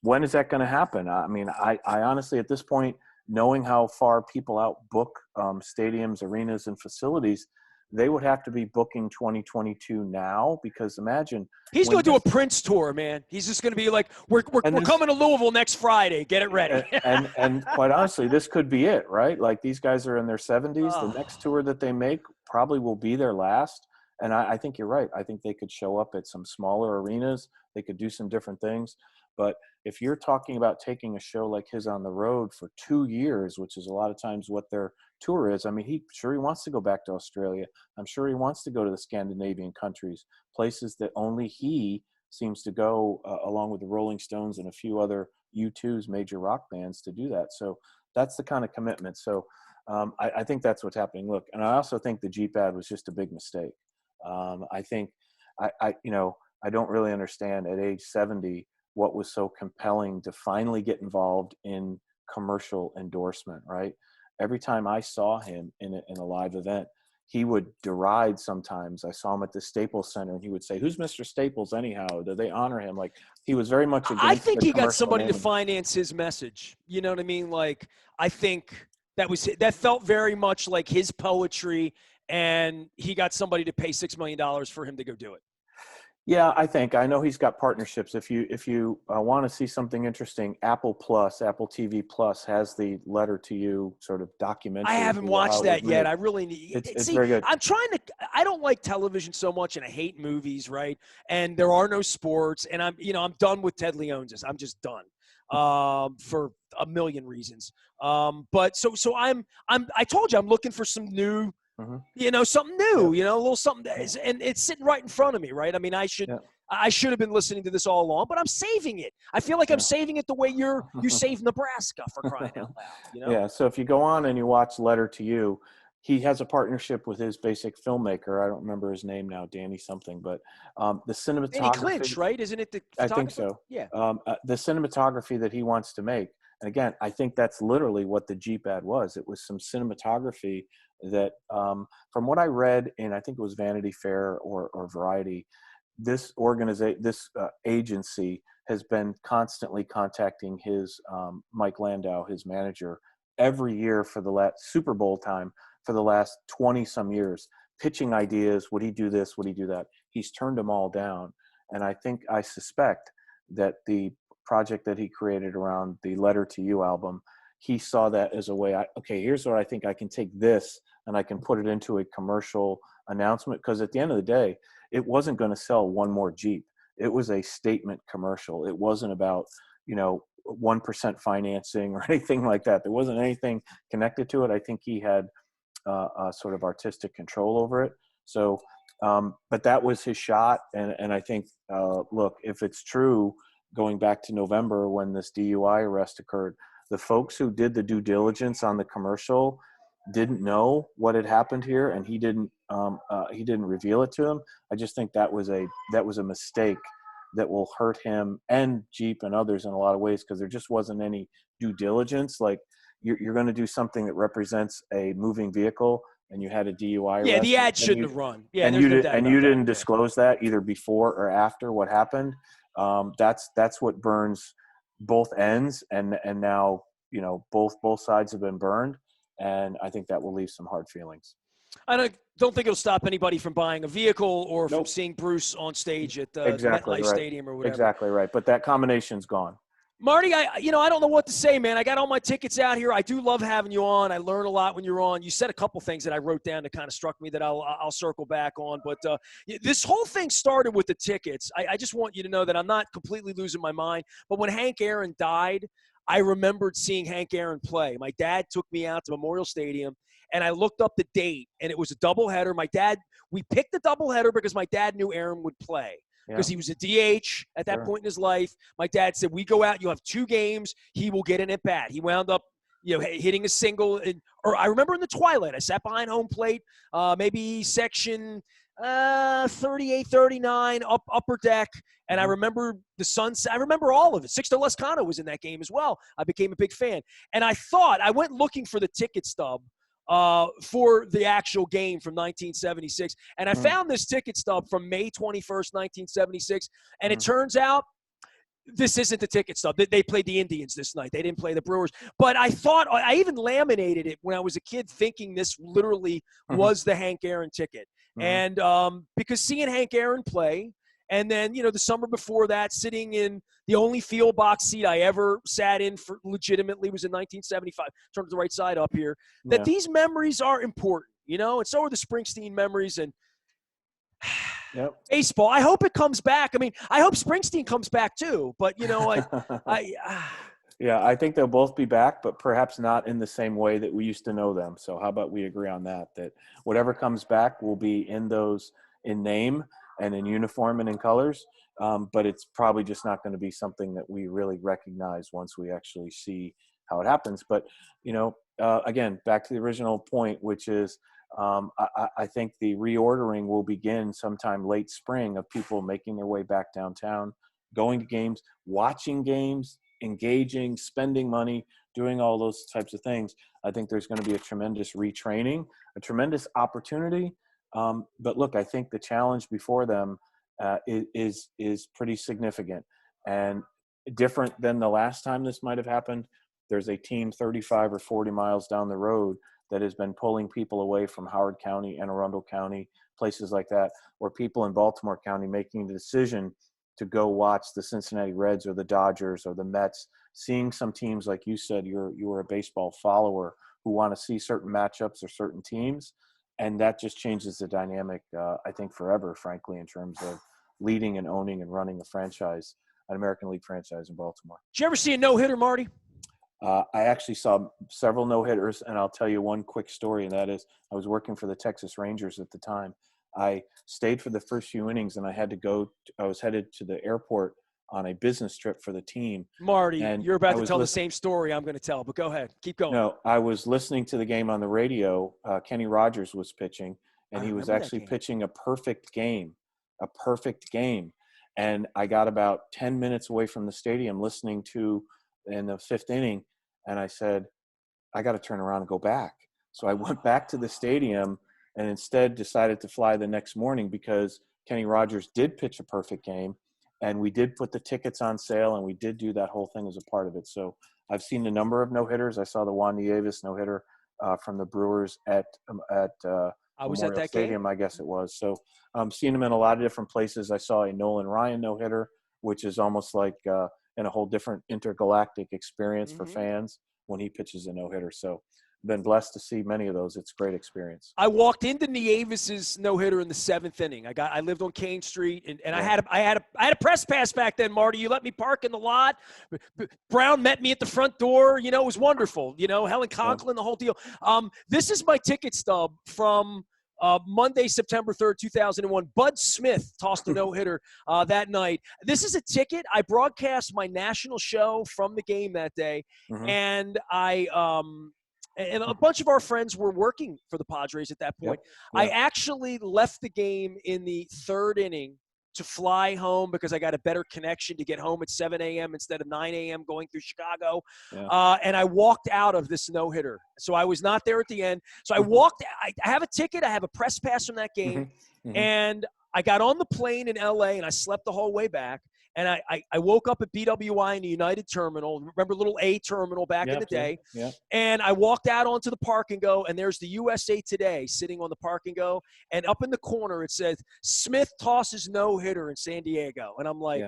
B: when is that going to happen? I mean, I honestly, at this point, knowing how far people outbook stadiums, arenas, and facilities, they would have to be booking 2022 now, because imagine
A: he's going to do a Prince tour, man. He's just going to be like, we're coming to Louisville next Friday. Get it ready.
B: and quite honestly, this could be it, right? Like these guys are in their 70s. The next tour that they make probably will be their last. And I think you're right. I think they could show up at some smaller arenas. They could do some different things. But if you're talking about taking a show like his on the road for 2 years, which is a lot of times what their tour is, I mean, he wants to go back to Australia. I'm sure he wants to go to the Scandinavian countries, places that only he seems to go, along with the Rolling Stones and a few other U2's major rock bands, to do that. So that's the kind of commitment. So I think that's what's happening. Look, and I also think the Jeep ad was just a big mistake. I think I don't really understand at age 70 what was so compelling to finally get involved in commercial endorsement, right? Every time I saw him in a live event, he would deride sometimes. I saw him at the Staples Center and he would say, "Who's Mr. Staples anyhow? Do they honor him?" Like, he was very much against
A: I think
B: the
A: he got
B: commercial
A: somebody to
B: naming.
A: finance his message. You know what I mean? Like, I think that felt very much like his poetry, and he got somebody to pay $6 million for him to go do it.
B: Yeah, I know he's got partnerships. If you want to see something interesting, Apple TV Plus has the Letter to You sort of documentary.
A: I haven't watched that yet. I really need.
B: It's very good.
A: I don't like television so much, and I hate movies, right? And there are no sports, and I'm done with Ted Leonsis. I'm just done, for a million reasons. But so I told you I'm looking for some new.
B: Mm-hmm.
A: Something new,
B: Yeah.
A: a little something, and it's sitting right in front of me, right? I mean, I should have been listening to this all along, but I'm saving it. I feel like I'm saving it the way you save Nebraska, for crying out loud,
B: Yeah. So if you go on and you watch Letter to You, he has a partnership with his basic filmmaker. I don't remember his name now, Danny something, but the cinematography.
A: Danny Clinch, right? Isn't it the photographer?
B: I think so.
A: Yeah.
B: The cinematography that he wants to make. And again, I think that's literally what the Jeep ad was. It was some cinematography that, from what I read in, I think it was Vanity Fair or Variety, this agency has been constantly contacting his Mike Landau, his manager, every year for the last Super Bowl time for the last 20 some years, pitching ideas. Would he do this? Would he do that? He's turned them all down. And I suspect that the project that he created around the Letter to You album, he saw that as a way, here's where I think I can take this and I can put it into a commercial announcement. Because at the end of the day, it wasn't going to sell one more Jeep. It was a statement commercial. It wasn't about, 1% financing or anything like that. There wasn't anything connected to it. I think he had a sort of artistic control over it. So, but that was his shot. And I think, look, if it's true, going back to November when this DUI arrest occurred, the folks who did the due diligence on the commercial didn't know what had happened here, and he didn't reveal it to them. I just think that was a mistake that will hurt him and Jeep and others in a lot of ways, because there just wasn't any due diligence. Like, you're going to do something that represents a moving vehicle, and you had a DUI arrest.
A: Yeah, the ad shouldn't have run. Yeah,
B: and you didn't disclose that either before or after what happened. That's what burns both ends, and now both sides have been burned, and I think that will leave some hard feelings.
A: I don't think it'll stop anybody from buying a vehicle or from seeing Bruce on stage at the MetLife Stadium or whatever.
B: Exactly right. But that combination's gone.
A: Marty, I don't know what to say, man. I got all my tickets out here. I do love having you on. I learn a lot when you're on. You said a couple things that I wrote down that kind of struck me that I'll circle back on. But this whole thing started with the tickets. I just want you to know that I'm not completely losing my mind. But when Hank Aaron died, I remembered seeing Hank Aaron play. My dad took me out to Memorial Stadium, and I looked up the date, and it was a doubleheader. We picked the doubleheader because my dad knew Aaron would play. Because he was a DH at that point in his life. My dad said, we go out, you have 2 games, he will get an at-bat. He wound up, hitting a single. Or I remember in the twilight, I sat behind home plate, maybe section 38, 39, upper deck. And I remember the sunset. I remember all of it. Sixto Lezcano was in that game as well. I became a big fan. And I went looking for the ticket stub for the actual game from 1976. And I found this ticket stub from May 21st, 1976. And it turns out this isn't the ticket stub. They played the Indians this night. They didn't play the Brewers. But I thought, I even laminated it when I was a kid thinking this literally was the Hank Aaron ticket. And because seeing Hank Aaron play, and then, the summer before that, sitting in the only field box seat I ever sat in for legitimately was in 1975. Turn to the right side up here. That these memories are important, and so are the Springsteen memories and baseball. I hope it comes back. I mean, I hope Springsteen comes back too. But
B: I think they'll both be back, but perhaps not in the same way that we used to know them. So how about we agree on that? That whatever comes back will be in name and in uniform and in colors, but it's probably just not going to be something that we really recognize once we actually see how it happens. But, again, back to the original point, which is I think the reordering will begin sometime late spring of people making their way back downtown, going to games, watching games, engaging, spending money, doing all those types of things. I think there's going to be a tremendous retraining, a tremendous opportunity. But look, I think the challenge before them is pretty significant and different than the last time this might have happened. There's a team 35 or 40 miles down the road that has been pulling people away from Howard County, Anne Arundel County, places like that, where people in Baltimore County making the decision to go watch the Cincinnati Reds or the Dodgers or the Mets, seeing some teams, like you said, you're a baseball follower who want to see certain matchups or certain teams. And that just changes the dynamic, I think, forever, frankly, in terms of leading and owning and running a franchise, an American League franchise in Baltimore.
A: Did you ever see a no-hitter, Marty?
B: I actually saw several no-hitters, and I'll tell you one quick story, and that is I was working for the Texas Rangers at the time. I stayed for the first few innings, and I was headed to the airport on a business trip for the team.
A: Marty, you're about to tell the same story I'm going to tell, but go ahead. Keep going.
B: No, I was listening to the game on the radio. Kenny Rogers was pitching, and he was actually pitching a perfect game. And I got about 10 minutes away from the stadium listening to in the 5th inning, and I said, I got to turn around and go back. So I went back to the stadium and instead decided to fly the next morning because Kenny Rogers did pitch a perfect game. And we did put the tickets on sale, and we did do that whole thing as a part of it. So I've seen a number of no-hitters. I saw the Juan Nieves no-hitter from the Brewers at
A: I was at that
B: Stadium,
A: game.
B: I guess it was. So I'm seeing him in a lot of different places. I saw a Nolan Ryan no-hitter, which is almost like in a whole different intergalactic experience for fans when he pitches a no-hitter. So been blessed to see many of those. It's a great experience.
A: I walked into Nieves' no-hitter in the 7th inning. I lived on Kane Street, and I had a press pass back then, Marty. You let me park in the lot. Brown met me at the front door. It was wonderful. Helen Conklin, the whole deal. This is my ticket stub from Monday, September 3rd, 2001. Bud Smith tossed a no-hitter that night. This is a ticket. I broadcast my national show from the game that day, and and a bunch of our friends were working for the Padres at that point. I actually left the game in the 3rd inning to fly home because I got a better connection to get home at 7 a.m. instead of 9 a.m. going through Chicago. And I walked out of this no-hitter. So I was not there at the end. So I walked – I have a ticket. I have a press pass from that game. And I got on the plane in L.A., and I slept the whole way back. And I woke up at BWI in the United Terminal. Remember little A terminal back in the day? And I walked out onto the park and go, and there's the USA Today sitting on the park and go. And up in the corner it says, Smith tosses no-hitter in San Diego. And I'm like,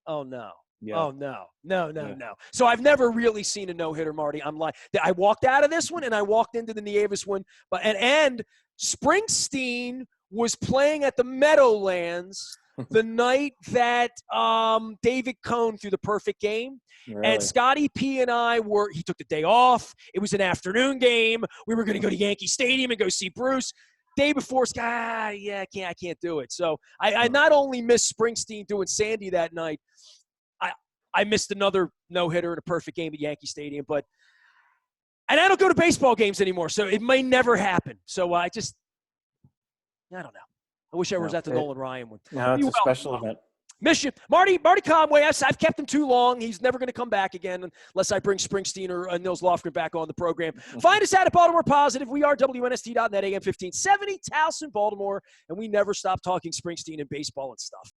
A: oh, no.
B: Yeah.
A: Oh, no.
B: Yeah.
A: So I've never really seen a no-hitter, Marty. I'm like, I walked out of this one and I walked into the Nieves one. But and Springsteen was playing at the Meadowlands the night that David Cohn threw the perfect game. And
B: Really?
A: Scotty P and I he took the day off. It was an afternoon game. We were going to go to Yankee Stadium and go see Bruce. Day before, I can't do it. So I not only missed Springsteen doing Sandy that night, I missed another no-hitter in a perfect game at Yankee Stadium. And I don't go to baseball games anymore, so it may never happen. So I don't know. I wish I was at the Nolan Ryan one.
B: No, it's a special event.
A: Miss you. Marty Conway, I've kept him too long. He's never going to come back again unless I bring Springsteen or Nils Lofgren back on the program. Find us at Baltimore Positive. We are WNST.net, AM 1570, Towson, Baltimore, and we never stop talking Springsteen and baseball and stuff.